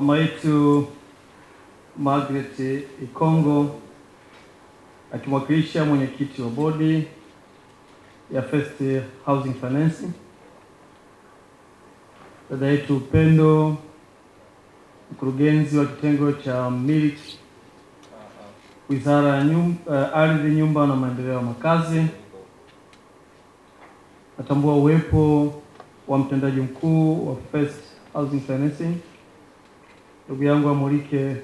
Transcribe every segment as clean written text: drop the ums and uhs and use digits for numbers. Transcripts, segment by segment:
mama yetu Margaret Ikongo akimwakilisha mwenyekiti wa bodi ya First Housing Finance, dada yetu Upendo, mkurugenzi wa kitengo cha miliki Wizara ya Ardhi, Nyumba na Maendeleo ya Makazi. Natambua uwepo wa mtendaji mkuu wa First Housing Financing, ndugu yangu Amorike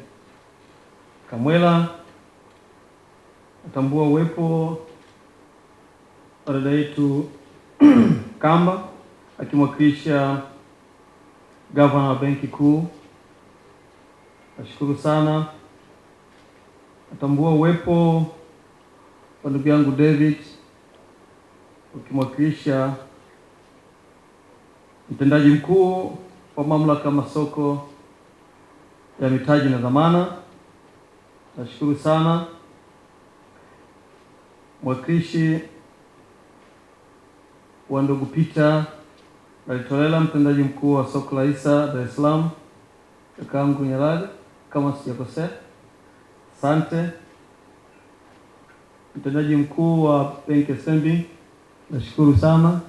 Kamwela. Natambua uwepo wa dada yetu Kamba akimwakilisha Gavana wa Benki Kuu. Nashukuru sana. Natambua uwepo wa ndugu yangu David ukimwakilisha mtendaji mkuu wa mamlaka masoko ya mitaji na dhamana. Nashukuru sana. Mwakilishi wa ndugu Peter Alitolela, mtendaji mkuu wa soko la Isa Dar es Salaam, kakaangu Nyalali kama sijakosea. Asante. Mtendaji mkuu wa Benki SMB, nashukuru sana.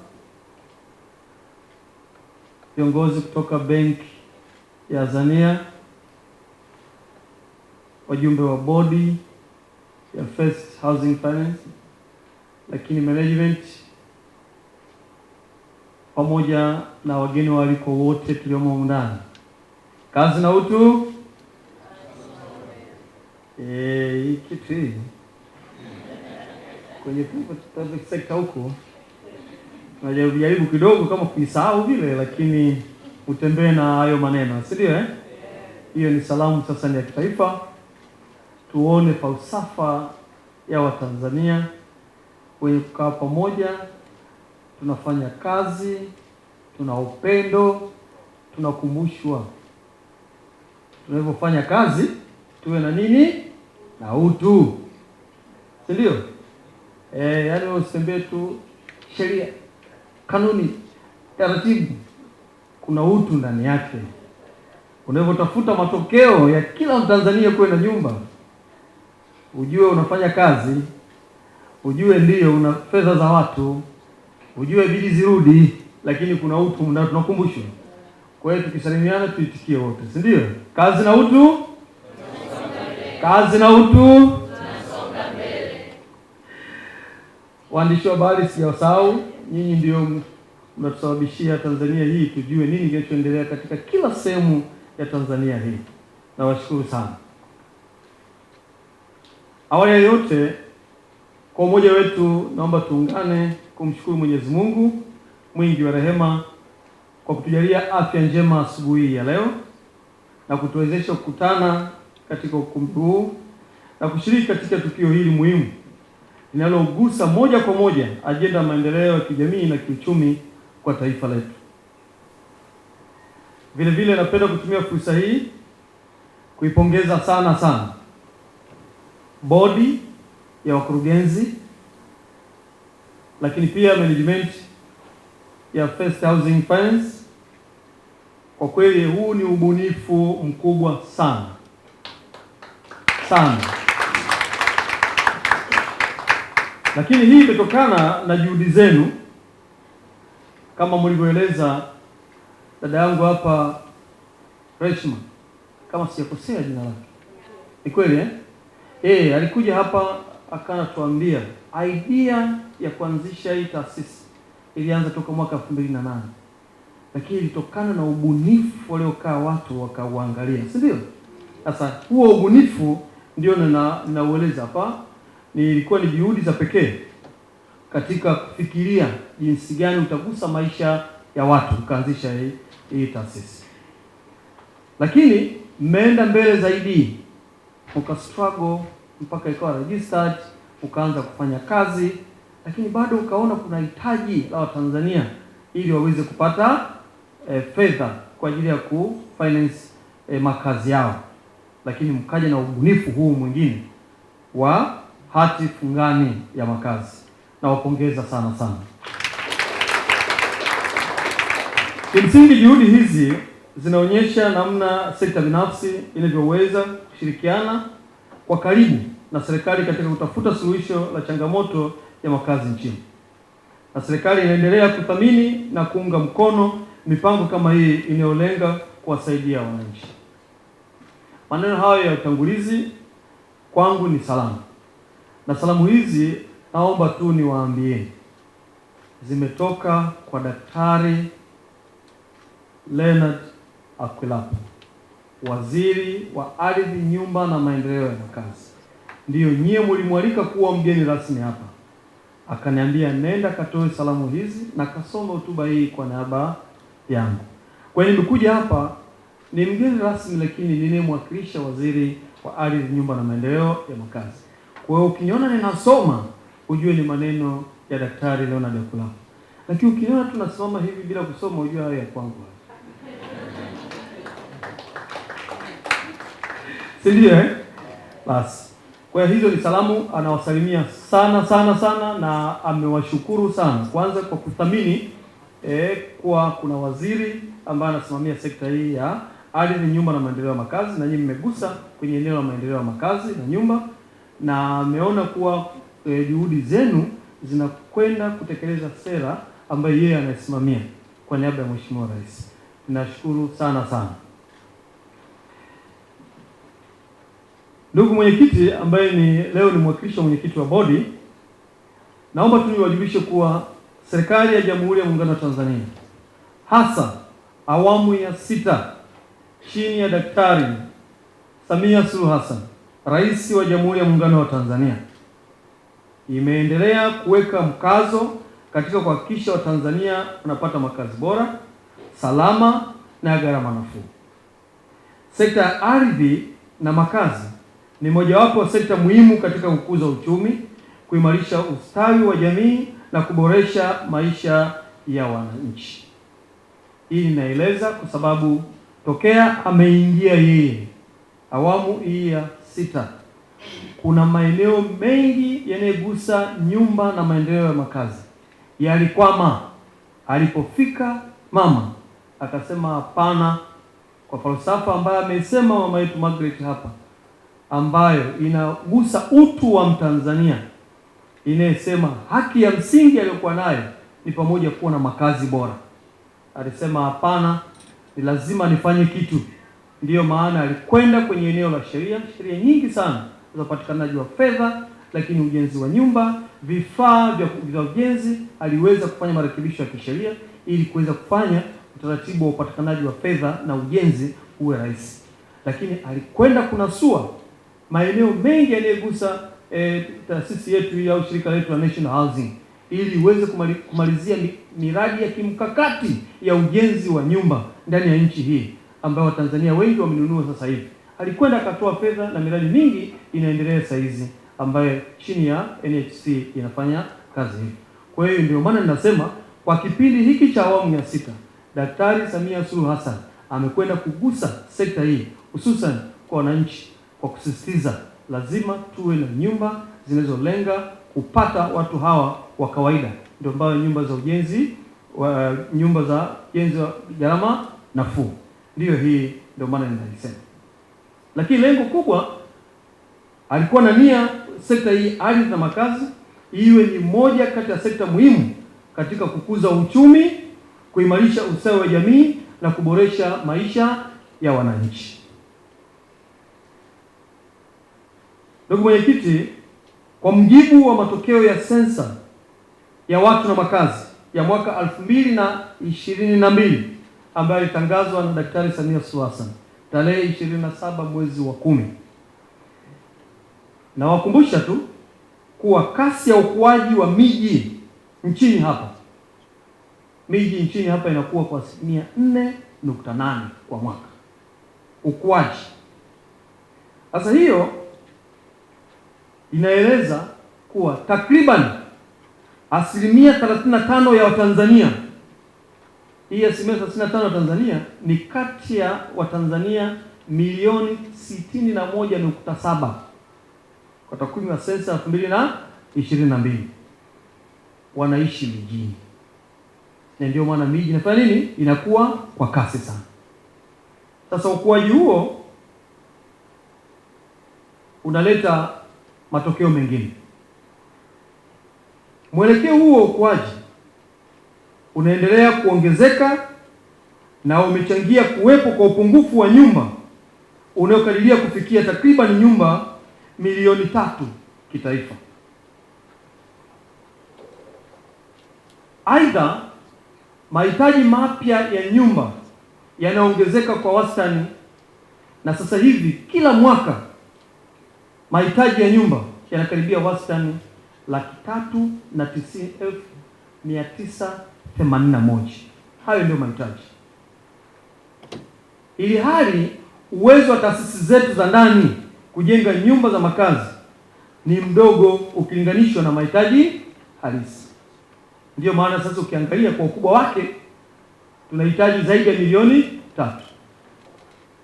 Viongozi kutoka Benki ya Azania, wajumbe wa bodi ya First Housing Finance, lakini management, pamoja na wageni waliko wote tuliomo ndani. Kazi na utu. Hii kitu hii kwenye public sector huko najaribu kidogo kama kuisahau vile, lakini utembee na hayo maneno, si ndio? Hiyo ni salamu sasa ni ya kitaifa. Tuone falsafa ya Watanzania wenye kukaa pamoja, tunafanya kazi, tuna upendo, tunakumbushwa tunapofanya kazi tuwe na nini? Na utu, si ndio? Yaani usitembee tu sheria, kanuni, taratibu. Kuna utu ndani yake. Unapotafuta matokeo ya kila Mtanzania kuwe na nyumba, ujue unafanya kazi, ujue ndio una fedha za watu, ujue bidii zirudi, lakini kuna utu na tunakumbushwa. Kwa hiyo tukisalimiana tuitikie wote, si ndio? Kazi na utu. Kazi na utu. Tunasonga mbele. Waandishi wa habari, sijawasahau, nyinyi ndio mnatusababishia Tanzania hii tujue nini kinachoendelea katika kila sehemu ya Tanzania hii. Nawashukuru sana. Awali ya yote, kwa umoja wetu naomba tuungane kumshukuru Mwenyezi Mungu mwingi wa rehema kwa kutujalia afya njema asubuhi ya leo na kutuwezesha kukutana katika ukumbi huu na kushiriki katika tukio hili muhimu linalogusa moja kwa moja ajenda ya maendeleo ya kijamii na kiuchumi kwa taifa letu. Vile vile napenda kutumia fursa hii kuipongeza sana bodi ya wakurugenzi, lakini pia management ya First Housing Finance. Kwa kweli huu ni ubunifu mkubwa sana. Lakini hii imetokana na juhudi zenu kama mlivyoeleza dada yangu hapa Reshma, kama sijakosea jina lake. Ni kweli alikuja hapa akanatuambia idea ya kuanzisha hii taasisi ilianza toka mwaka 2008. Lakini ilitokana na ubunifu waliokaa watu wakauangalia, si ndio? Sasa huo ubunifu ndio ninaueleza hapa. Ilikuwa ni juhudi za pekee katika kufikiria jinsi gani utagusa maisha ya watu ukaanzisha hii taasisi. Lakini mmeenda mbele zaidi, struggle mpaka ikawa registered, ukaanza kufanya kazi, lakini bado ukaona kuna hitaji la Watanzania ili waweze kupata fedha kwa ajili ya kufinance makazi yao. Lakini mkaja na ubunifu huu mwingine wa hati fungani ya makazi. Na wapongeza sana. Kimsingi juhudi hizi zinaonyesha namna sekta binafsi inavyoweza kushirikiana kwa karibu na serikali katika kutafuta suluhisho la changamoto ya makazi nchini. Na serikali inaendelea kuthamini na kuunga mkono mipango kama hii inayolenga kuwasaidia wananchi. Maneno hayo ya utangulizi kwangu ni salamu. Na salamu hizi naomba tu niwaambieni, zimetoka kwa Daktari Leonard Akwilapo, Waziri wa Ardhi, Nyumba na Maendeleo ya Makazi. Ndiyo nyie mlimwalika kuwa mgeni rasmi hapa. Akaniambia nenda katoe salamu hizi na kasoma hotuba hii kwa niaba yangu. Kwa hiyo nimekuja hapa ni mgeni rasmi, lakini ninayemwakilisha Waziri wa Ardhi, Nyumba na Maendeleo ya Makazi. Kwa hiyo ukiniona ninasoma ujue ni maneno ya Daktari Leonard Akwilapo. Lakini ukiniona tunasimama hivi bila kusoma ujue hayo ya kwangu. Si ndio Basi. Kwa hiyo hizo ni salamu, anawasalimia sana sana sana na amewashukuru sana. Kwanza kwa kuthamini kwa kuna waziri ambaye anasimamia sekta hii ya ardhi, nyumba na maendeleo ya makazi, na nyinyi mmegusa kwenye eneo la maendeleo ya makazi na nyumba, na ameona kuwa juhudi zenu zinakwenda kutekeleza sera ambayo yeye anasimamia kwa niaba ya Mheshimiwa Rais. Ninashukuru sana sana. Ndugu mwenyekiti ambaye leo ni mwakilishi wa mwenyekiti wa bodi, naomba tu niwajibishe kuwa serikali ya Jamhuri ya Muungano wa Tanzania, hasa awamu ya 6 chini ya Daktari Samia Suluhu Hassan, Rais wa Jamhuri ya Muungano wa Tanzania, imeendelea kuweka mkazo katika kuhakikisha Watanzania wanapata makazi bora, salama na gharama nafuu. Sekta ya ardhi na makazi ni mojawapo wa sekta muhimu katika kukuza uchumi, kuimarisha ustawi wa jamii na kuboresha maisha ya wananchi. Hii ninaeleza kwa sababu tokea ameingia yeye awamu hii ya 6, kuna maeneo mengi yanayogusa nyumba na maendeleo ya makazi yalikwama. Alipofika mama akasema hapana, kwa falsafa ambayo amesema mama yetu Margaret hapa, ambayo inagusa utu wa Mtanzania, inayesema haki ya msingi aliyokuwa nayo ni pamoja kuwa na makazi bora. Alisema hapana, ni lazima nifanye kitu. Ndiyo maana alikwenda kwenye eneo la sheria nyingi sana za upatikanaji wa fedha, lakini ujenzi wa nyumba, vifaa vya ujenzi, aliweza kufanya marekebisho ya kisheria ili kuweza kufanya utaratibu wa upatikanaji wa fedha na ujenzi uwe rahisi. Lakini alikwenda kunasua maeneo mengi yanayogusa taasisi yetu au shirika letu la National Housing ili iweze kumalizia miradi ya kimkakati ya ujenzi wa nyumba ndani ya nchi hii ambayo Watanzania wengi wamenunua sasa hivi. Alikwenda akatoa fedha na miradi mingi inaendelea sasa hizi ambayo chini ya NHC inafanya kazi hii. Kwa hiyo ndio maana ninasema kwa kipindi hiki cha awamu ya 6, Daktari Samia Suluhu Hassan amekwenda kugusa sekta hii hususan kwa wananchi kwa kusisitiza lazima tuwe na nyumba zinazolenga kupata watu hawa wa kawaida, ndio ambayo nyumba za ujenzi wa gharama nafuu. Ndio hii ndio maana ninalisema. Lakini lengo kubwa alikuwa na nia sekta hii ardhi na makazi iwe ni moja kati ya sekta muhimu katika kukuza uchumi, kuimarisha ustawi wa jamii na kuboresha maisha ya wananchi. Ndugu mwenyekiti, kwa mujibu wa matokeo ya sensa ya watu na makazi ya mwaka 2022 ambayo ilitangazwa na Daktari Samia Suluhu Hassan tarehe 27 mwezi wa 10, na wakumbusha tu kuwa kasi ya ukuaji wa miji nchini hapa inakuwa kwa 4.8 kwa mwaka ukuaji. Sasa hiyo inaeleza kuwa takriban 35% ya Watanzania, hii 35% ya Tanzania ni kati ya Watanzania milioni 61.7 kwa takwimu ya sensa 2022 wanaishi mijini. Na ndio maana miji inafanya nini? Inakuwa kwa kasi sana. Sasa ukuaji huo unaleta matokeo mengine. Mwelekeo huo wa ukuaji unaendelea kuongezeka na umechangia kuwepo kwa upungufu wa nyumba unaokadiria kufikia takriban nyumba milioni 3 kitaifa. Aidha, mahitaji mapya ya nyumba yanaongezeka kwa wastani, na sasa hivi kila mwaka mahitaji ya nyumba yanakaribia wastani 390,981. Hayo ndio mahitaji. Ili hali uwezo wa taasisi zetu za ndani kujenga nyumba za makazi ni mdogo ukilinganishwa na mahitaji halisi. Ndiyo maana sasa ukiangalia kwa ukubwa wake tunahitaji zaidi ya milioni 3,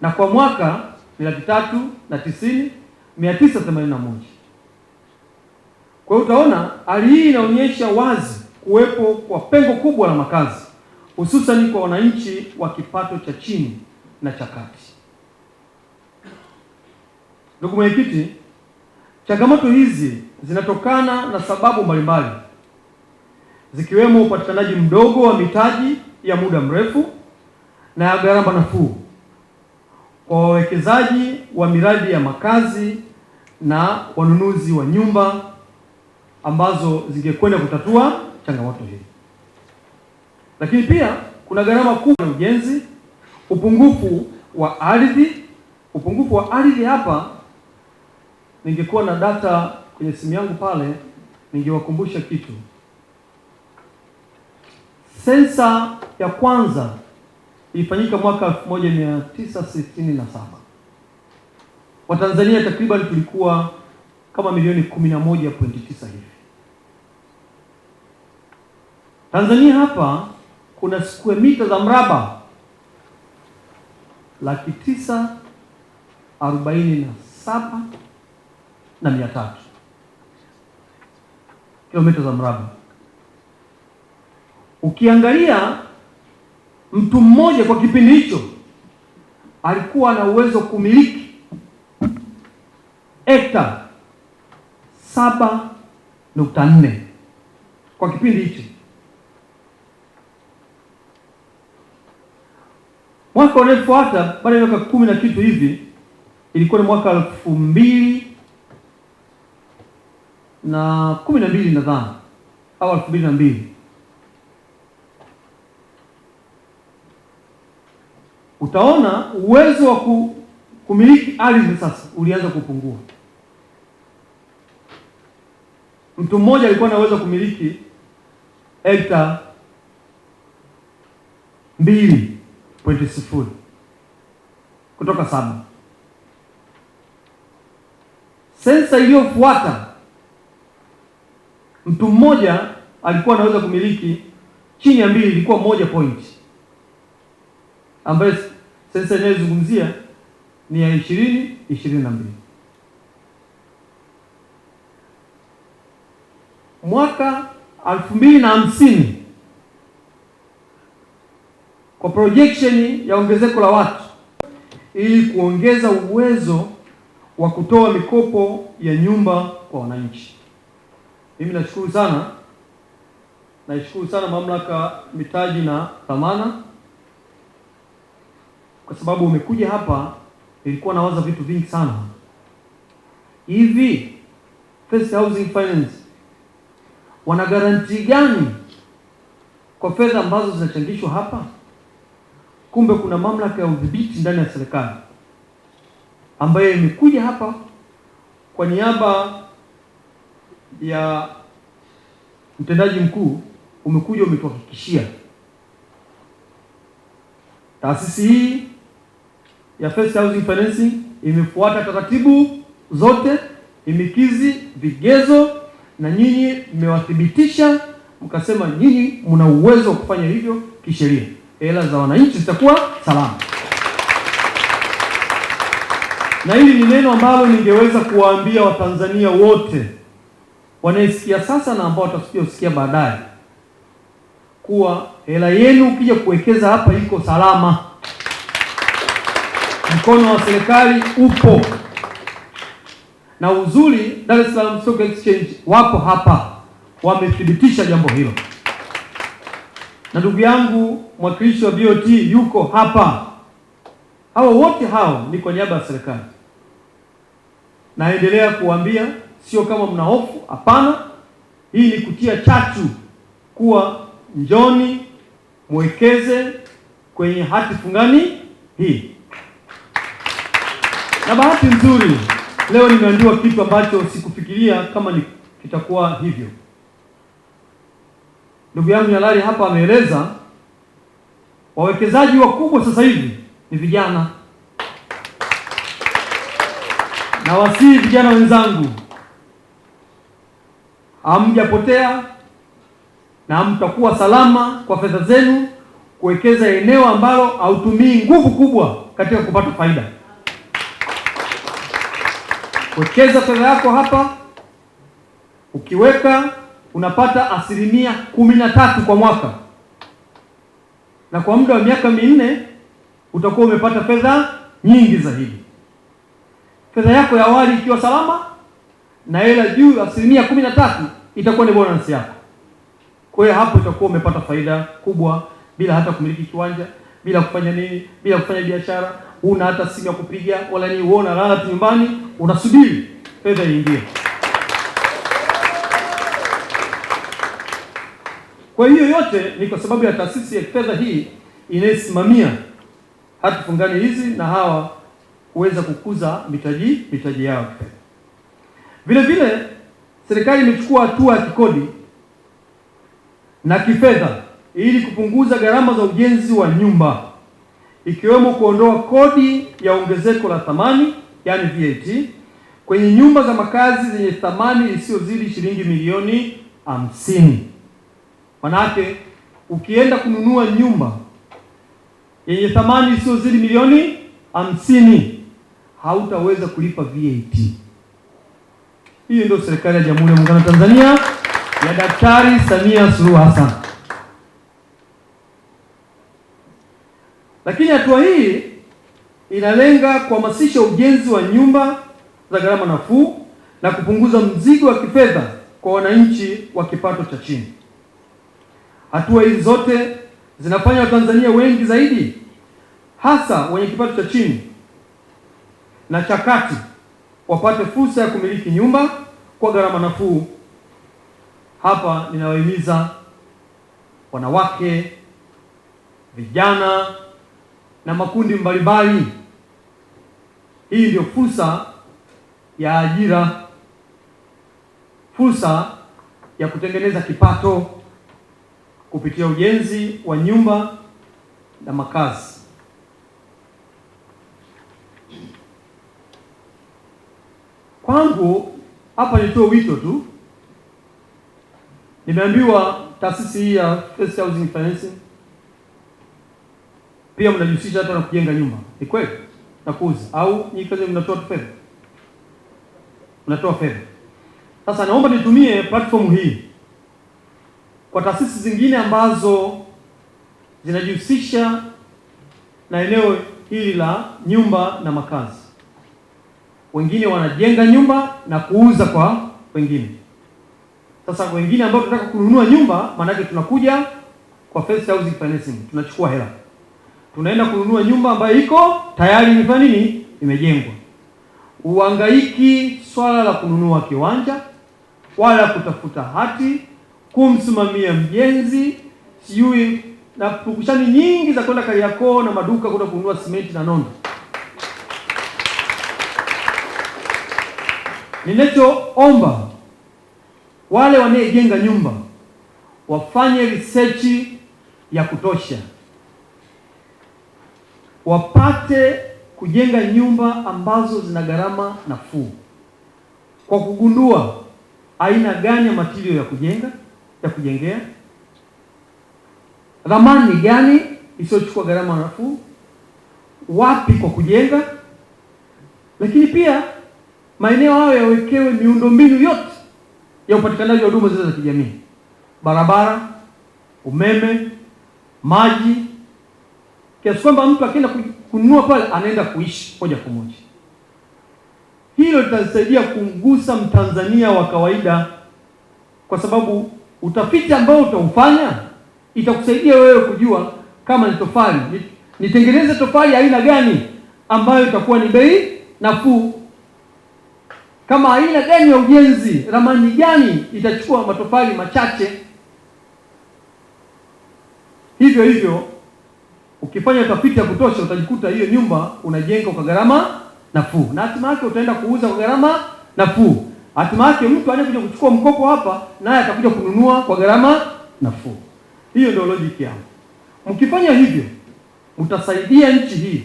na kwa mwaka ni 390,981. Kwa hiyo utaona hali hii inaonyesha wazi kuwepo kwa pengo kubwa la makazi, hususan kwa wananchi wa kipato cha chini na cha kati. Ndugu mwenyekiti, changamoto hizi zinatokana na sababu mbalimbali, zikiwemo upatikanaji mdogo wa mitaji ya muda mrefu na ya gharama nafuu kwa wawekezaji wa miradi ya makazi na wanunuzi wa nyumba ambazo zingekwenda kutatua changamoto hii. Lakini pia kuna gharama kubwa ya ujenzi, upungufu wa ardhi. Upungufu wa ardhi hapa, ningekuwa na data kwenye simu yangu pale, ningewakumbusha kitu. Sensa ya kwanza ilifanyika mwaka 1967. Watanzania takriban tulikuwa kama milioni 11.9 hivi. Tanzania hapa kuna square mita za mraba 947,300 kilomita za mraba. Ukiangalia mtu mmoja kwa kipindi hicho alikuwa na uwezo kumiliki hekta 7.4 kwa kipindi hicho. Mwaka unaofuata baada ya miaka 10 na kitu hivi, ilikuwa ni mwaka 2012 nadhani au 2002, utaona uwezo wa kumiliki ardhi sasa ulianza kupungua. Mtu mmoja alikuwa na uwezo wa kumiliki hekta 2.0 kutoka 7. Sensa iliyofuata mtu mmoja alikuwa anaweza kumiliki chini ya 2, ilikuwa 1 ambayo sensa inayozungumzia ni ya 2022. Mwaka 2050 kwa projection ya ongezeko la watu, ili kuongeza uwezo wa kutoa mikopo ya nyumba kwa wananchi. Mimi naishukuru sana mamlaka mitaji na dhamana, kwa sababu umekuja hapa, nilikuwa nawaza vitu vingi sana. Hivi First Housing Finance wana garanti gani kwa fedha ambazo zinachangishwa hapa? Kumbe kuna mamlaka ya udhibiti ndani ya serikali ambayo imekuja hapa kwa niaba ya mtendaji mkuu, umekuja umetuhakikishia taasisi hii ya First Housing Financing imefuata taratibu zote, imekizi vigezo, na nyinyi mmewathibitisha mkasema nyinyi mna uwezo wa kufanya hivyo kisheria. Hela za wananchi zitakuwa salama. Na hili ni neno ambalo ningeweza kuwaambia Watanzania wote wanaisikia sasa na ambao watasikia baadaye, kuwa hela yenu ukija kuwekeza hapa iko salama. mkono wa serikali upo, na uzuri Dar es Salaam Stock Exchange wako hapa, wamethibitisha jambo hilo, na ndugu yangu mwakilishi wa BOT yuko hapa. Hao wote hao ni kwa niaba ya serikali. Naendelea kuambia, sio kama mna hofu, hapana. Hii ni kutia chachu kuwa njoni mwekeze kwenye hati fungani hii. Na bahati nzuri leo nimeambiwa kitu ambacho sikufikiria kama kitakuwa hivyo. Ndugu yangu Nyalali hapa ameeleza wawekezaji wakubwa sasa hivi ni vijana. Na wasii vijana wenzangu, hamjapotea na hamtakuwa salama kwa fedha zenu kuwekeza eneo ambalo hautumii nguvu kubwa katika kupata faida. Wekeza fedha yako hapa, ukiweka unapata 13% kwa mwaka, na kwa muda wa miaka 4 utakuwa umepata fedha nyingi zaidi. Fedha yako ya awali ikiwa salama na hela juu 13% itakuwa ni bonus yako. Kwa hiyo hapo utakuwa umepata faida kubwa bila hata kumiliki kiwanja, bila kufanya nini, bila kufanya biashara, una hata simu ya kupiga wala ni uona, lala tu nyumbani unasubiri fedha iingie. Kwa hiyo yote ni kwa sababu ya taasisi ya fedha hii inayosimamia hati fungani hizi na hawa kuweza kukuza mitaji yao. Vile vile serikali imechukua hatua ya kikodi na kifedha ili kupunguza gharama za ujenzi wa nyumba, ikiwemo kuondoa kodi ya ongezeko la thamani yani VAT kwenye nyumba za makazi zenye thamani isiyozidi shilingi milioni 50. Manake ukienda kununua nyumba yenye thamani isiyozidi milioni 50 hautaweza kulipa VAT. Hiyo ndio serikali ya Jamhuri ya Muungano wa Tanzania ya Daktari Samia Suluhu Hassan. Lakini hatua hii inalenga kuhamasisha ujenzi wa nyumba za gharama nafuu na kupunguza mzigo wa kifedha kwa wananchi wa kipato cha chini. Hatua hizi zote zinafanya Watanzania wengi zaidi, hasa wenye kipato cha chini na cha kati, wapate fursa ya kumiliki nyumba kwa gharama nafuu. Hapa ninawahimiza wanawake, vijana na makundi mbalimbali. Hii ndio fursa ya ajira, fursa ya kutengeneza kipato kupitia ujenzi wa nyumba na makazi. Kwangu hapa nitoe wito tu. Nimeambiwa taasisi hii ya First Housing Financing pia mnajihusisha hata na kujenga nyumba. Ni kweli? Na kuuza au nyinyi kazi mnatoa fedha? Mnatoa fedha. Sasa naomba nitumie platform hii kwa taasisi zingine ambazo zinajihusisha na eneo hili la nyumba na makazi. Wengine wanajenga nyumba na kuuza kwa wengine. Sasa wengine ambao tunataka kununua nyumba, maana yake tunakuja kwa First Housing Financing, tunachukua hela, tunaenda kununua nyumba ambayo iko tayari imefanya nini, imejengwa. Uhangaiki swala la kununua kiwanja wala kutafuta hati, kumsimamia mjenzi, sijui na pukushani nyingi za kwenda Kariakoo na maduka kwenda kununua simenti na nondo. Ninachoomba wale wanaojenga nyumba wafanye research ya kutosha, wapate kujenga nyumba ambazo zina gharama nafuu, kwa kugundua aina gani ya material ya kujengea, ramani gani isiyochukua gharama nafuu, wapi kwa kujenga, lakini pia maeneo hayo yawekewe miundombinu yote ya upatikanaji wa huduma za kijamii: barabara, umeme, maji, kiasi kwamba mtu akienda kununua pale, anaenda kuishi moja kwa moja. Hilo litasaidia kumgusa Mtanzania wa kawaida, kwa sababu utafiti ambao utaufanya itakusaidia wewe kujua kama ni tofali, nitengeneze tofali aina gani ambayo itakuwa ni bei nafuu, kama aina gani ya ujenzi, ramani gani itachukua matofali machache. Hivyo hivyo ukifanya utafiti ya kutosha, utajikuta hiyo nyumba unajenga kwa gharama nafuu, na hatima yake utaenda kuuza kwa gharama nafuu. Hatima yake mtu anayekuja kuchukua mkopo hapa naye atakuja kununua kwa gharama nafuu. Hiyo ndio logic yangu. Mkifanya hivyo mtasaidia nchi hii,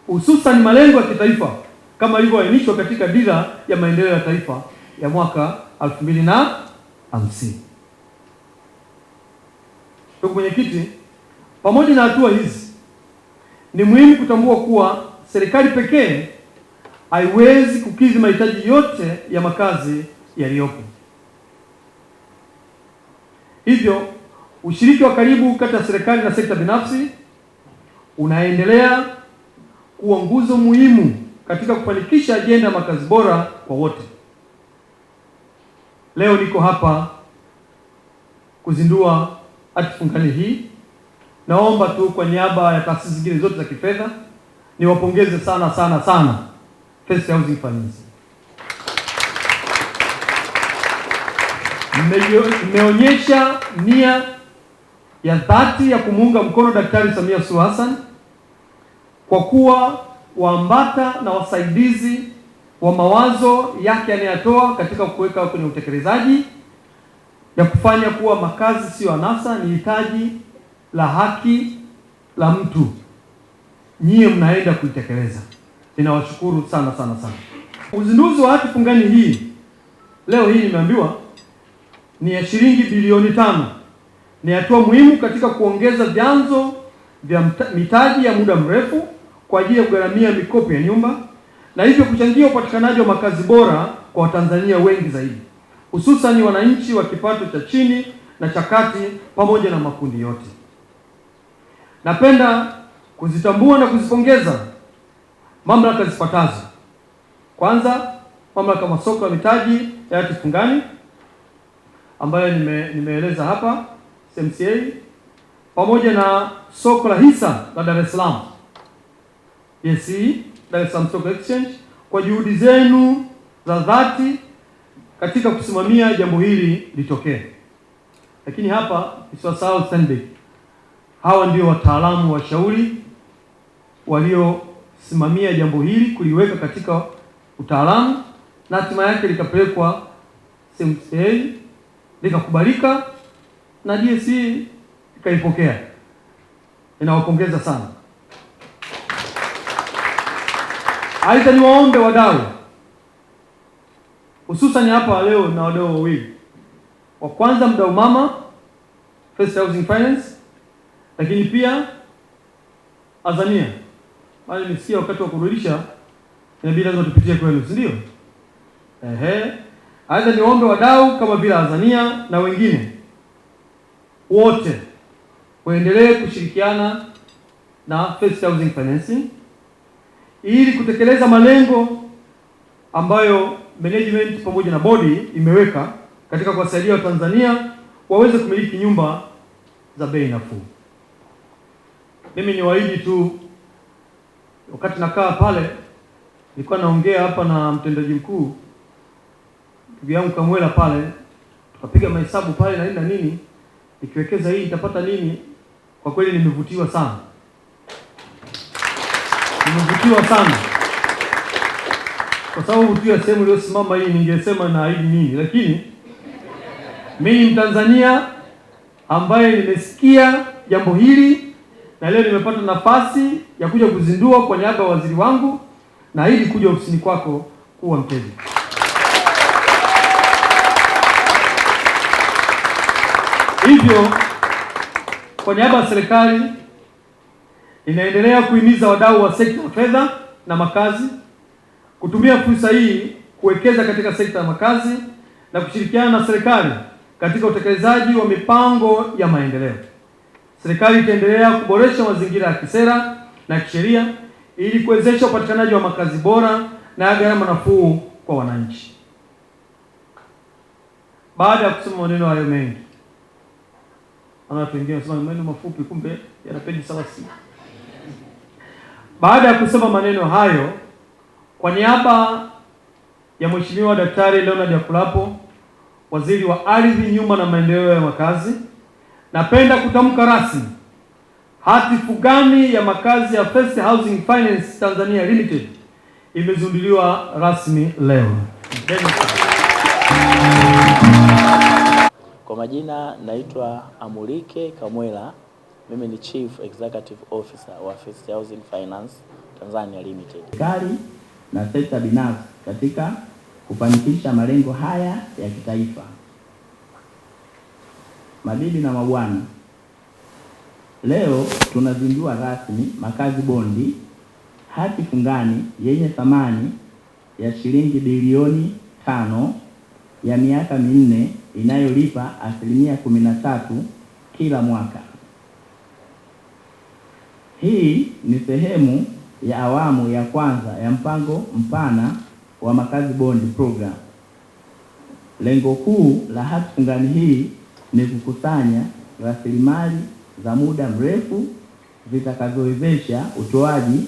hususan malengo ya kitaifa kama ilivyoainishwa katika dira ya maendeleo ya taifa ya mwaka 2050. Ndugu mwenyekiti, pamoja na hatua hizi, ni muhimu kutambua kuwa serikali pekee haiwezi kukidhi mahitaji yote ya makazi yaliyopo. Hivyo ushiriki wa karibu kati ya serikali na sekta binafsi unaendelea kuwa nguzo muhimu katika kufanikisha ajenda ya makazi bora kwa wote. Leo niko hapa kuzindua hati fungani hii. Naomba tu kwa niaba ya taasisi zingine zote za kifedha niwapongeze sana sana sana First Housing Finance. Mmeonyesha nia ya dhati ya kumuunga mkono Daktari Samia Suluhu Hassan kwa kuwa waambata na wasaidizi wa mawazo yake anayotoa katika kuweka kwenye utekelezaji, ya kufanya kuwa makazi sio anasa, ni hitaji la haki la mtu. Nyie mnaenda kuitekeleza. Ninawashukuru sana sana sana. Uzinduzi wa hati fungani hii leo hii nimeambiwa ni ya shilingi bilioni 5. Ni hatua muhimu katika kuongeza vyanzo vya mitaji ya muda mrefu kwa ajili ya kugharamia mikopo ya nyumba, na hivyo kuchangia upatikanaji wa makazi bora kwa Watanzania wengi zaidi, hususan wananchi wa kipato cha chini na cha kati pamoja na makundi yote. Napenda kuzitambua na kuzipongeza mamlaka zifuatazo. Kwanza, mamlaka ya masoko ya mitaji ya hati fungani ambayo nimeeleza hapa, CMCA, pamoja na soko la hisa la Dar es Salaam, DSE, Dar es Salaam Stock Exchange, kwa juhudi zenu za dhati katika kusimamia jambo hili litokee. Lakini hapa isiwasahau Stanbic. Hawa ndio wataalamu washauri waliosimamia jambo hili, kuliweka katika utaalamu, na hatima yake likapelekwa CMCA, likakubalika na DSE ikaipokea. Ninawapongeza sana. Aidha, niwaombe wadau, hususan hapa leo na wadau wawili. Wa kwanza, mdau mama First Housing Finance, lakini pia Azania. Bali nisikia wakati wa kurudisha inabidi lazima tupitie kwenu, si ndio? Aidha, niwaombe wadau kama vile Azania na wengine wote waendelee kushirikiana na First Housing Finance ili kutekeleza malengo ambayo management pamoja na bodi imeweka katika kuwasaidia Watanzania waweze kumiliki nyumba za bei nafuu. Mimi niwaahidi tu, wakati nakaa pale nilikuwa naongea hapa na mtendaji mkuu ndugu yangu Kamwela pale, tukapiga mahesabu pale na nini, nikiwekeza hii nitapata nini. Kwa kweli nimevutiwa sana. Nimevutiwa sana. Kwa sababu tu ya sehemu iliyosimama hii ningesema na ahidi nini, lakini mimi Mtanzania ambaye nimesikia jambo hili na leo nimepata nafasi ya kuja kuzindua kwa niaba ya waziri wangu, na ili kuja ofisini kwako kuwa mteja. Hivyo kwa niaba ya serikali inaendelea kuhimiza wadau wa sekta ya fedha na makazi kutumia fursa hii kuwekeza katika sekta ya makazi na kushirikiana na serikali katika utekelezaji wa mipango ya maendeleo. Serikali itaendelea kuboresha mazingira ya kisera na kisheria ili kuwezesha upatikanaji wa makazi bora na gharama nafuu kwa wananchi. Baada ya kusema maneno hayo mengi, watu wengine wanasema maneno mafupi, kumbe yana peji 30. Baada ya kusema maneno hayo, kwa niaba ya Mheshimiwa Daktari Leonard Akulapo, Waziri wa Ardhi, Nyumba na Maendeleo ya Makazi, napenda kutamka rasmi hati fungani ya makazi ya First Housing Finance Tanzania Limited imezinduliwa rasmi leo. Kwa majina naitwa Amulike Kamwela, mimi ni Chief Executive Officer wa First Housing Finance Tanzania Limited. Serikali na sekta binafsi katika kufanikisha malengo haya ya kitaifa. Mabibi na mabwana, leo tunazindua rasmi makazi bondi hati fungani yenye thamani ya shilingi bilioni 5 ya miaka 4 inayolipa 13% kila mwaka. Hii ni sehemu ya awamu ya kwanza ya mpango mpana wa makazi bondi program. Lengo kuu la hati fungani hii ni kukusanya rasilimali za muda mrefu zitakazowezesha utoaji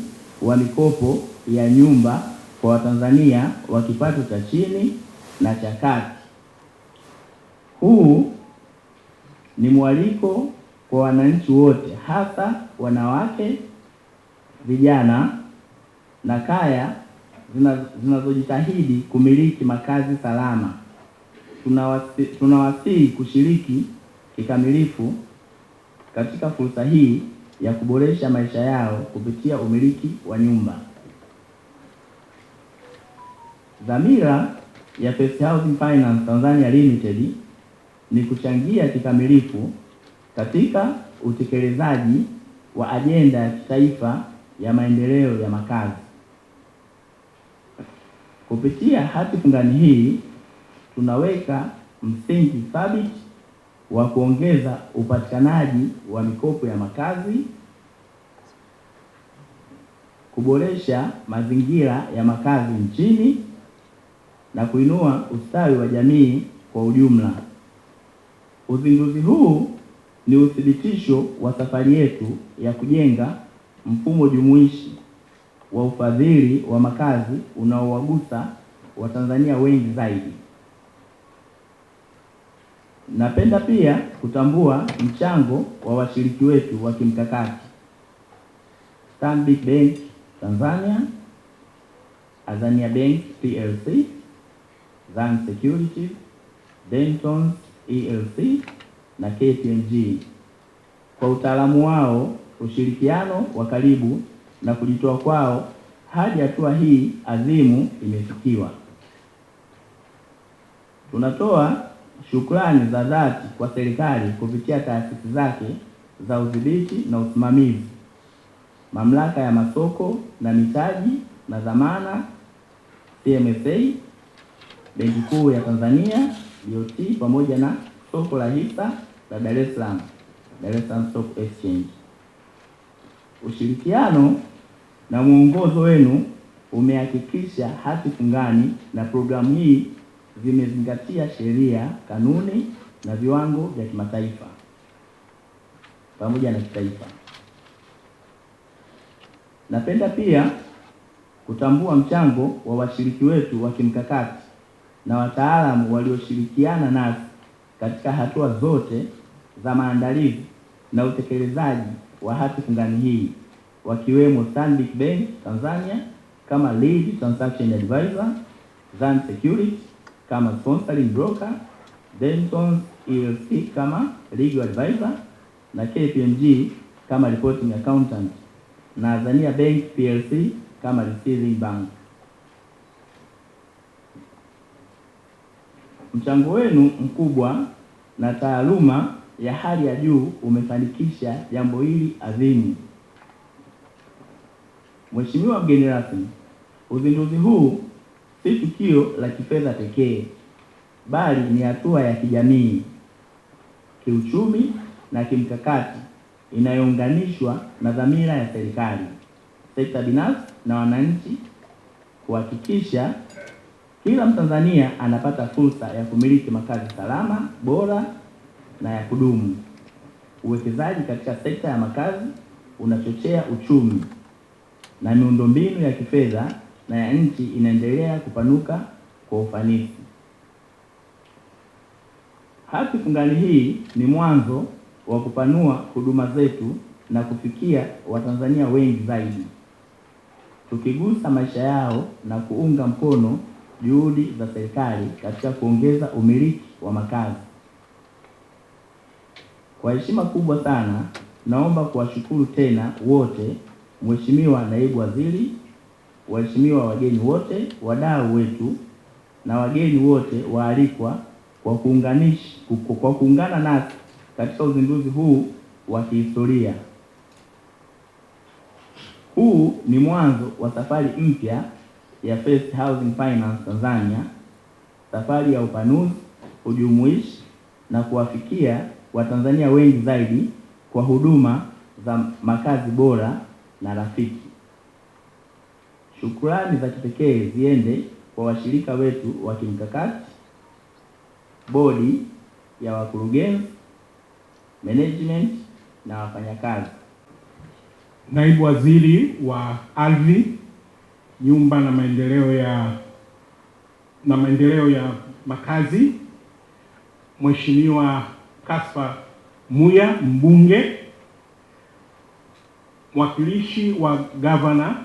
wa mikopo ya nyumba kwa Watanzania wa kipato cha chini na cha kati. Huu ni mwaliko kwa wananchi wote, hasa wanawake, vijana na kaya zinazojitahidi kumiliki makazi salama. Tunawasihi kushiriki kikamilifu katika fursa hii ya kuboresha maisha yao kupitia umiliki wa nyumba. Dhamira ya First Housing Finance Tanzania Limited ni kuchangia kikamilifu katika utekelezaji wa ajenda ya kitaifa ya maendeleo ya makazi. Kupitia hati fungani hii tunaweka msingi thabiti wa kuongeza upatikanaji wa mikopo ya makazi, kuboresha mazingira ya makazi nchini na kuinua ustawi wa jamii kwa ujumla. Uzinduzi huu ni uthibitisho wa safari yetu ya kujenga mfumo jumuishi wa ufadhili wa makazi unaowagusa Watanzania wengi zaidi. Napenda pia kutambua mchango wa washiriki wetu wa kimkakati: Stanbic Bank Tanzania, Azania Bank PLC, Zan Securities, Dentons ELC na KPMG kwa utaalamu wao, ushirikiano wa karibu na kujitoa kwao hadi hatua hii adhimu imefikiwa. Tunatoa shukrani za dhati kwa serikali kupitia taasisi zake za udhibiti na usimamizi, Mamlaka ya Masoko na Mitaji na Dhamana CMSA, Benki Kuu ya Tanzania BOT, pamoja na soko la hisa la Dar es Salaam Stock Exchange. Ushirikiano na mwongozo wenu umehakikisha hati fungani na programu hii zimezingatia sheria, kanuni na viwango vya kimataifa pamoja na kitaifa. Napenda pia kutambua mchango wa washiriki wetu wa kimkakati na wataalamu walioshirikiana nasi katika hatua zote za maandalizi na utekelezaji wa hati fungani hii, wakiwemo Stanbic Bank Tanzania kama lead transaction advisor, Zan Security kama sponsoring broker, Dentons ELC kama legal advisor na KPMG kama reporting accountant na Azania Bank PLC kama receiving bank. Mchango wenu mkubwa na taaluma ya hali ya juu umefanikisha jambo hili adhimu. Mheshimiwa mgeni rasmi, uzinduzi huu si tukio la kifedha pekee, bali ni hatua ya kijamii, kiuchumi na kimkakati inayounganishwa na dhamira ya serikali, sekta binafsi na wananchi kuhakikisha kila Mtanzania anapata fursa ya kumiliki makazi salama, bora na ya kudumu. Uwekezaji katika sekta ya makazi unachochea uchumi na miundombinu ya kifedha na ya nchi inaendelea kupanuka kwa ufanisi. Hati fungani hii ni mwanzo wa kupanua huduma zetu na kufikia Watanzania wengi zaidi, tukigusa maisha yao na kuunga mkono juhudi za serikali katika kuongeza umiliki wa makazi. Kwa heshima kubwa sana, naomba kuwashukuru tena wote, Mheshimiwa Naibu Waziri, waheshimiwa wageni wote, wadau wetu na wageni wote waalikwa kwa kuungana nasi katika uzinduzi huu wa kihistoria. Huu ni mwanzo wa safari mpya ya First Housing Finance Tanzania, safari ya upanuzi, ujumuishi na kuwafikia Watanzania wengi zaidi kwa huduma za makazi bora na rafiki. Shukrani za kipekee ziende kwa washirika wetu wa kimkakati, bodi ya wakurugenzi, management na wafanyakazi. Naibu Waziri wa Ardhi, Nyumba na Maendeleo ya Makazi, Mheshimiwa Kaspa Muya, mbunge, mwakilishi wa gavana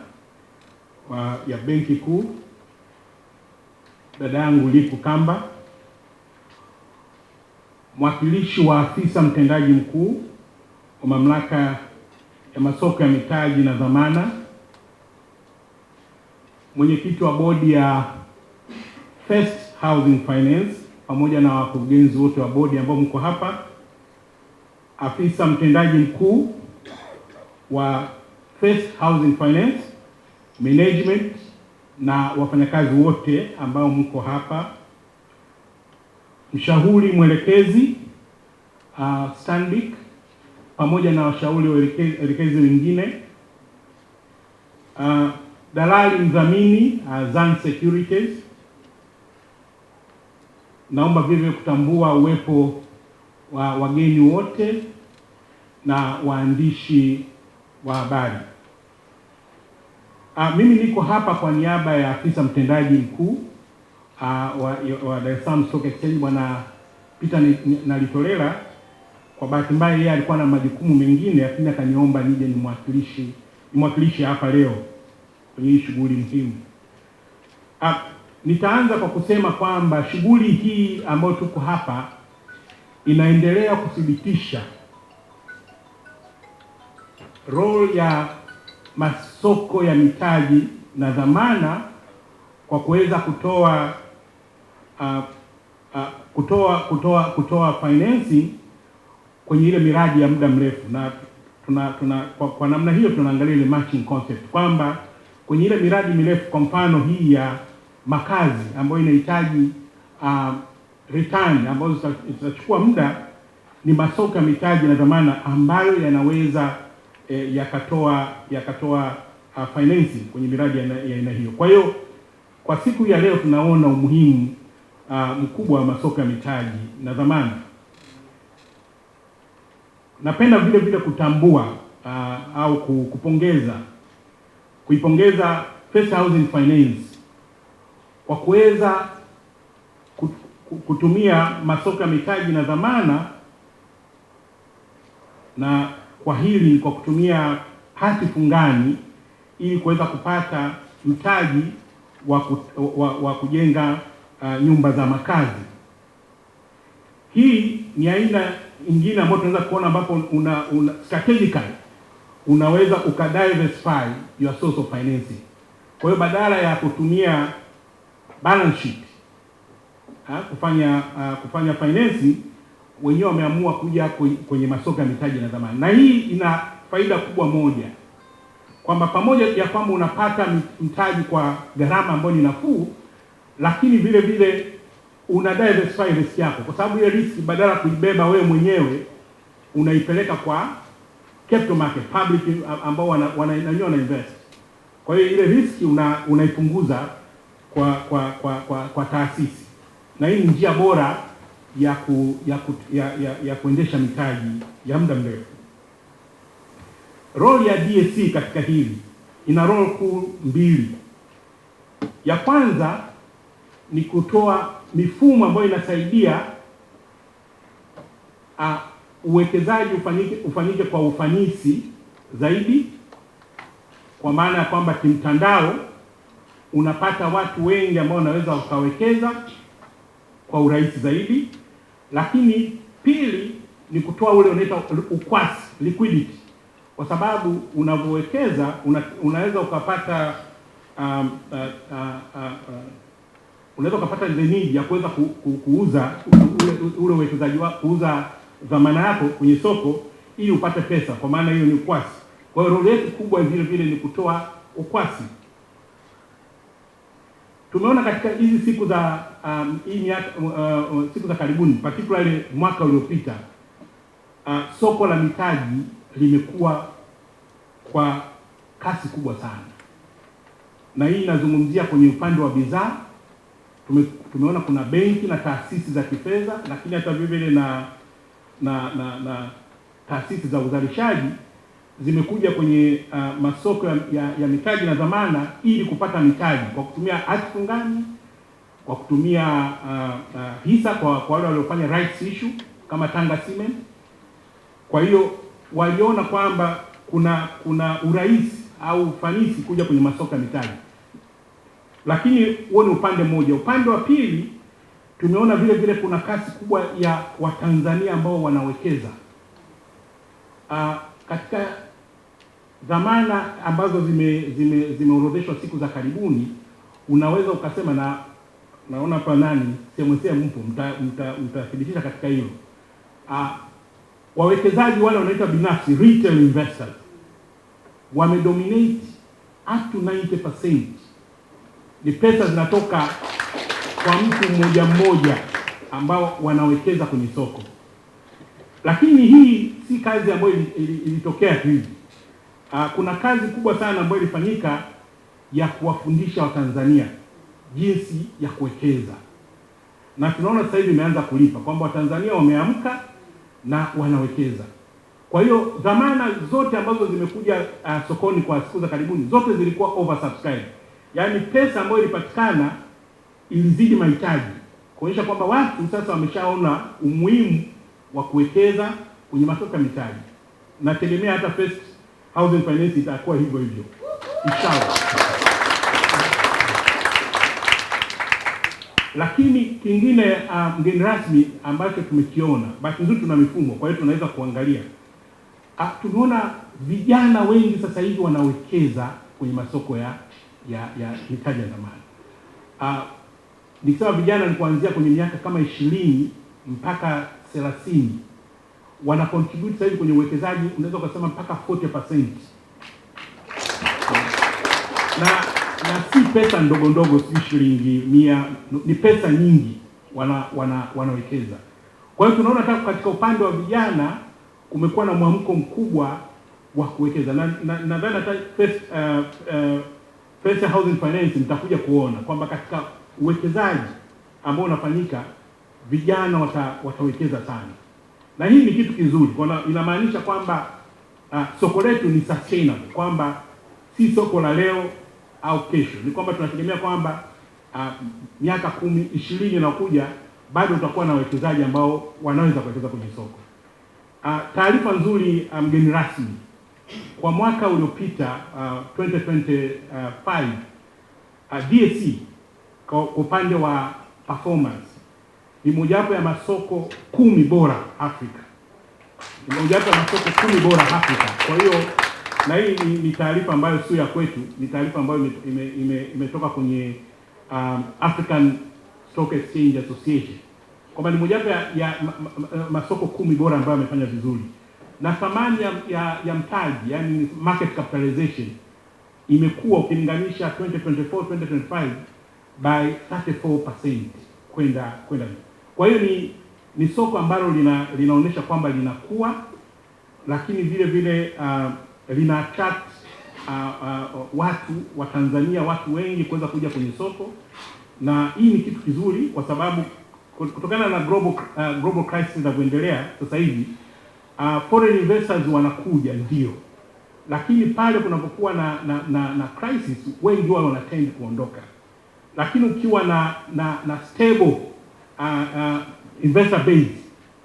ya Benki Kuu, dada yangu Lipu Kamba, mwakilishi wa afisa mtendaji mkuu wa mamlaka ya masoko ya mitaji na dhamana, mwenyekiti wa bodi ya First Housing Finance pamoja na wakurugenzi wote wa bodi ambao mko hapa, afisa mtendaji mkuu wa First Housing Finance, management na wafanyakazi wote ambao mko hapa, mshauri mwelekezi Stanbic pamoja na washauri waelekezi wengine, dalali mdhamini Zan Securities. Naomba vile kutambua uwepo wa wageni wote na waandishi wa habari. Mimi niko hapa kwa niaba ya afisa mtendaji mkuu wa Dar es Salaam Stock Exchange, Bwana Peter Nalitolela. Kwa bahati mbaya yeye alikuwa na majukumu mengine, lakini akaniomba nije nimwakilishe hapa leo kwenye hii shughuli muhimu. Nitaanza kwa kusema kwamba shughuli hii ambayo tuko hapa inaendelea kuthibitisha role ya masoko ya mitaji na dhamana kwa kuweza kutoa financing kwenye ile miradi ya muda mrefu, na kwa namna hiyo tunaangalia ile matching concept kwamba kwenye ile miradi mirefu, kwa mfano hii ya makazi ambayo inahitaji return ambazo zitachukua muda, ni masoko ya mitaji na dhamana ambayo yanaweza yakatoa financing kwenye miradi ya aina hiyo. Kwa hiyo kwa siku ya leo tunaona umuhimu mkubwa wa masoko ya mitaji na dhamana. Napenda vile vile kutambua au kuipongeza First Housing Finance kwa kuweza kutumia masoko ya mitaji na dhamana, na kwa hili kwa kutumia hati fungani ili kuweza kupata mtaji wa kujenga nyumba za makazi. Hii ni aina nyingine ambayo tunaweza kuona ambapo strategically unaweza ukadiversify your source of financing. Kwa hiyo badala ya kutumia balance sheet kufanya financing, wenyewe wameamua kuja kwenye masoko ya mitaji na dhamana. Na hii ina faida kubwa moja, kwamba pamoja ya kwamba unapata mtaji kwa gharama ambayo ni nafuu, lakini vile vile una diversify risk yako, kwa sababu ile risk badala ya kuibeba wewe mwenyewe unaipeleka kwa capital market, public ambao wana invest. Kwa hiyo ile riski unaipunguza kwa taasisi, na hii ni njia bora ya kuendesha mitaji ya muda mrefu. Role ya DSC katika hili ina role kuu mbili. Ya kwanza ni kutoa mifumo ambayo inasaidia uwekezaji ufanyike kwa ufanisi zaidi, kwa maana ya kwamba kimtandao unapata watu wengi ambao wanaweza wakawekeza kwa urahisi zaidi. Lakini pili ni kutoa ule unaita ukwasi, liquidity, kwa sababu unavyowekeza unaweza ukapata unaweza ukapata the need ya kuweza kuuza ule uwekezaji wako, kuuza dhamana yako kwenye soko ili upate pesa, kwa maana hiyo ni ukwasi. Kwa hiyo role yetu kubwa vile vile ni kutoa ukwasi. Tumeona katika hizi siku za siku za karibuni, particularly mwaka uliopita, soko la mitaji limekuwa kwa kasi kubwa sana, na hii inazungumzia kwenye upande wa bidhaa. Tumeona kuna benki na taasisi za kifedha, lakini hata vile vile na taasisi za uzalishaji zimekuja kwenye masoko ya mitaji na dhamana ili kupata mitaji kwa kutumia hati fungani, kwa kutumia hisa kwa wale waliofanya rights issue kama Tanga Cement. Kwa hiyo waliona kwamba kuna urahisi au ufanisi kuja kwenye masoko ya mitaji. Lakini huo ni upande mmoja. Upande wa pili, tumeona vile vile kuna kasi kubwa ya Watanzania ambao wanawekeza katika dhamana ambazo zimeorodheshwa siku za karibuni. Unaweza ukasema, naona hapa CMC mpo mtathibitisha katika hilo. Wawekezaji wale wanaitwa binafsi, retail investors, wamedominate up to 90%. Ni pesa zinatoka kwa mtu mmoja ambao wanawekeza kwenye soko. Lakini hii si kazi ambayo ilitokea hivi. Kuna kazi kubwa sana ambayo ilifanyika ya kuwafundisha Watanzania jinsi ya kuwekeza, na tunaona sasa hivi imeanza kulipa, kwamba Watanzania wameamka na wanawekeza. Kwa hiyo dhamana zote ambazo zimekuja sokoni kwa siku za karibuni, zote zilikuwa oversubscribed. Yaani pesa ambayo ilipatikana ilizidi mahitaji, kuonyesha kwamba watu sasa wameshaona umuhimu wa kuwekeza kwenye masoko ya mitaji. Nategemea hata First Housing Finance itakuwa hivyo inshallah. Lakini kingine mgeni rasmi ambacho tumekiona, bahati nzuri tuna mifumo, kwa hiyo tunaweza kuangalia. Tumeona vijana wengi sasa hivi wanawekeza kwenye masoko ya mitaji ya dhamana. Nikisema vijana ni kuanzia kwenye miaka kama 20 mpaka 30, wana contribute sasa hivi kwenye uwekezaji, unaweza kusema mpaka 40%. Na si pesa ndogo ndogo, si shilingi 100, ni pesa nyingi wanawekeza. Kwa hiyo tunaona hata katika upande wa vijana kumekuwa na mwamko mkubwa wa kuwekeza, na nadhani hata First Housing Finance mtakuja kuona kwamba katika uwekezaji ambao unafanyika vijana watawekeza sana, na hii ni kitu kizuri. Kwa inamaanisha kwamba soko letu ni sustainable, kwamba si soko la leo au kesho. Ni kwamba tunategemea kwamba miaka 10, 20 inakuja bado tutakuwa na wawekezaji ambao wanaweza kuwekeza kwenye soko. Taarifa nzuri, mgeni rasmi, kwa mwaka uliopita 2025 DSC kwa upande wa performance ni mojawapo ya masoko 10 bora Afrika. Ni mojawapo ya masoko 10 bora Afrika. Kwa hiyo na hii ni taarifa ambayo sio ya kwetu, ni taarifa ambayo imetoka kwenye African Stock Exchange Association, kwamba ni mojawapo ya masoko 10 bora ambayo yamefanya vizuri, na thamani ya mtaji, yani market capitalization, imekuwa ukilinganisha 2024-2025 by 34% kwenda. Kwa hiyo ni soko ambalo linaonyesha kwamba linakuwa, lakini vile vile lina attract watu wa Tanzania, watu wengi kuweza kuja kwenye soko, na hii ni kitu kizuri kwa sababu kutokana na global crisis zinavyoendelea sasa hivi, foreign investors wanakuja ndio, lakini pale kunapokuwa na crisis wengi wao wanatend kuondoka. Lakini ukiwa na stable investor base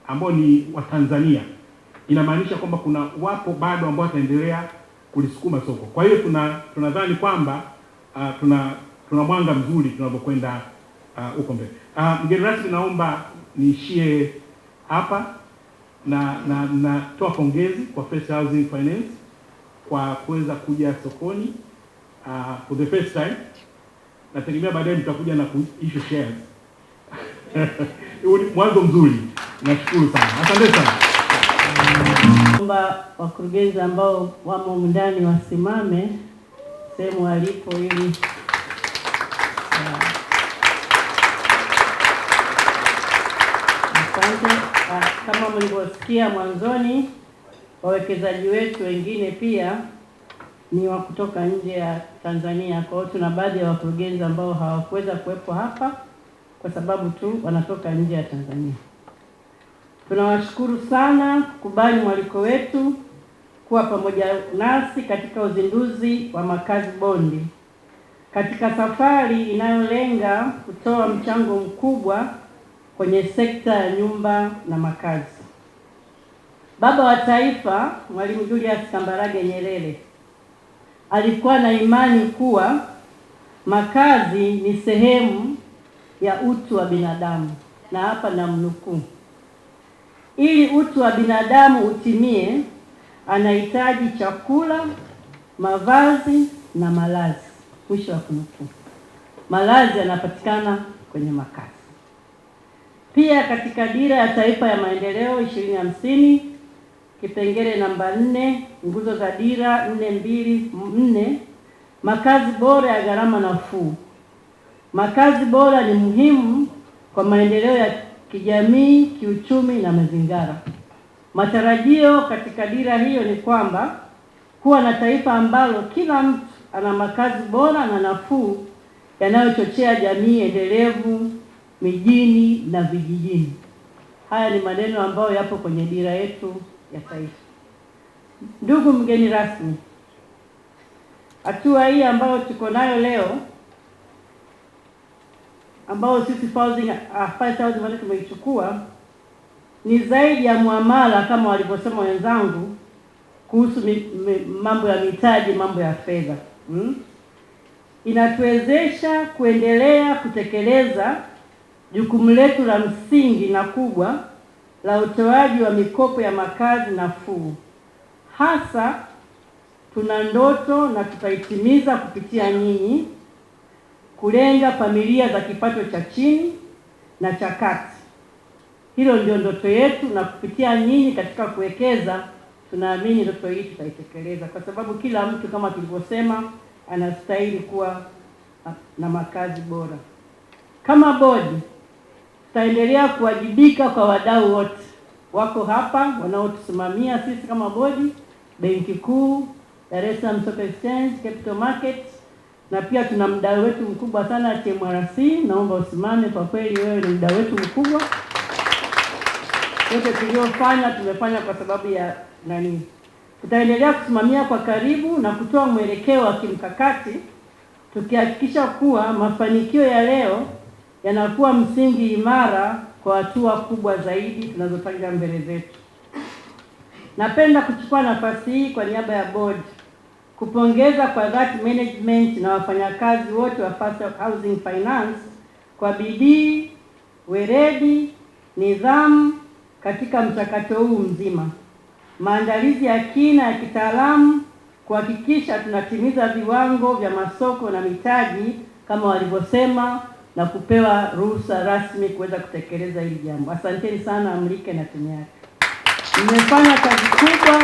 ambao ni wa Tanzania, inamaanisha kwamba kuna wapo bado ambao wataendelea kulisukuma soko. Kwa hiyo tunadhani kwamba tuna mwanga mzuri tunapokwenda huko mbele. Mgeni rasmi, naomba niishie hapa na natoa pongezi kwa First Housing Finance kwa kuweza kuja sokoni for the first time. Nategemea baadaye mtakuja na issue shares. Mwanzo mzuri. Nashukuru sana. Asante sana. Naomba wakurugenzi ambao wamo ndani wasimame sehemu walipo ili asante. Kama mlivyosikia mwanzoni, wawekezaji wetu wengine pia ni wa kutoka nje ya Tanzania. Kwa hiyo tuna baadhi ya wakurugenzi ambao hawakuweza kuwepo hapa kwa sababu tu wanatoka nje ya Tanzania. Tunawashukuru sana kukubali mwaliko wetu kuwa pamoja nasi katika uzinduzi wa Makazi Bondi, katika safari inayolenga kutoa mchango mkubwa kwenye sekta ya nyumba na makazi. Baba wa Taifa Mwalimu Julius Kambarage Nyerere alikuwa na imani kuwa makazi ni sehemu ya utu wa binadamu, na hapa namnukuu: ili utu wa binadamu utimie, anahitaji chakula, mavazi na malazi. Mwisho wa kunukuu. Malazi yanapatikana kwenye makazi. Pia katika Dira ya Taifa ya Maendeleo 2050 kipengele namba 4, nguzo za dira 424, makazi bora ya gharama nafuu. Makazi bora ni muhimu kwa maendeleo ya kijamii, kiuchumi na mazingira. Matarajio katika dira hiyo ni kwamba kuwa na taifa ambalo kila mtu ana makazi bora na nafuu yanayochochea jamii endelevu mijini na vijijini. Haya ni maneno ambayo yapo kwenye dira yetu ya taifa. Ndugu mgeni rasmi, hatua hii ambayo tuko nayo leo, ambao sisi First Housing tumeichukua, ni zaidi ya muamala kama walivyosema wenzangu kuhusu mambo ya mitaji, mambo ya fedha. Inatuwezesha kuendelea kutekeleza jukumu letu la msingi na kubwa la utoaji wa mikopo ya makazi nafuu. Hasa tuna ndoto na tutaitimiza kupitia nyinyi, kulenga familia za kipato cha chini na cha kati. Hilo ndio ndoto yetu, na kupitia nyinyi katika kuwekeza, tunaamini ndoto hii tutaitekeleza, kwa sababu kila mtu kama tulivyosema anastahili kuwa na makazi bora. Kama bodi, tutaendelea kuwajibika kwa wadau wote wako hapa wanaotusimamia sisi kama bodi: Benki Kuu, Dar es Salaam Stock Exchange, Capital Market, na pia tuna mdau wetu mkubwa sana TMRC. Naomba usimame, kwa kweli wewe ni mdau wetu mkubwa. Yote tuliyofanya tumefanya kwa sababu ya nani? Tutaendelea kusimamia kwa karibu na kutoa mwelekeo wa kimkakati, tukihakikisha kuwa mafanikio ya leo yanakuwa msingi imara kwa hatua kubwa zaidi tunazopanga mbele zetu. Napenda kuchukua nafasi hii kwa niaba ya board kupongeza kwa dhati management na wafanyakazi wote wa First Housing Finance kwa bidii, weledi, nidhamu katika mchakato huu mzima. Maandalizi ya kina ya kitaalamu kuhakikisha tunatimiza viwango vya masoko na mitaji kama walivyosema, na kupewa ruhusa rasmi kuweza kutekeleza hili jambo. Asanteni sana Amrike na timu yake. Mmefanya kazi kubwa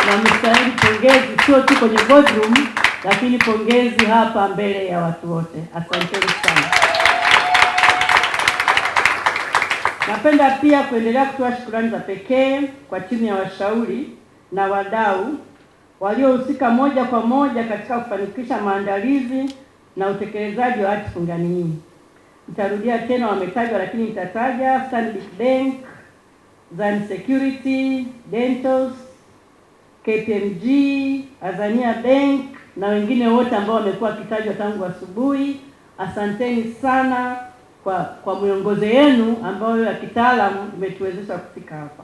na mstahili pongezi, sio tu kwenye boardroom, lakini pongezi hapa mbele ya watu wote. Asanteni sana. Napenda pia kuendelea kutoa shukrani za pekee kwa timu ya washauri na wadau waliohusika moja kwa moja katika kufanikisha maandalizi na utekelezaji wa hati fungani hii. Nitarudia tena, wametajwa lakini nitataja: Stanbic Bank, Zan Security, Dentos, KPMG, Azania Bank na wengine wote ambao wamekuwa wakitajwa tangu asubuhi. Asanteni sana kwa miongozo yenu ambayo ya kitaalamu imetuwezesha kufika hapa.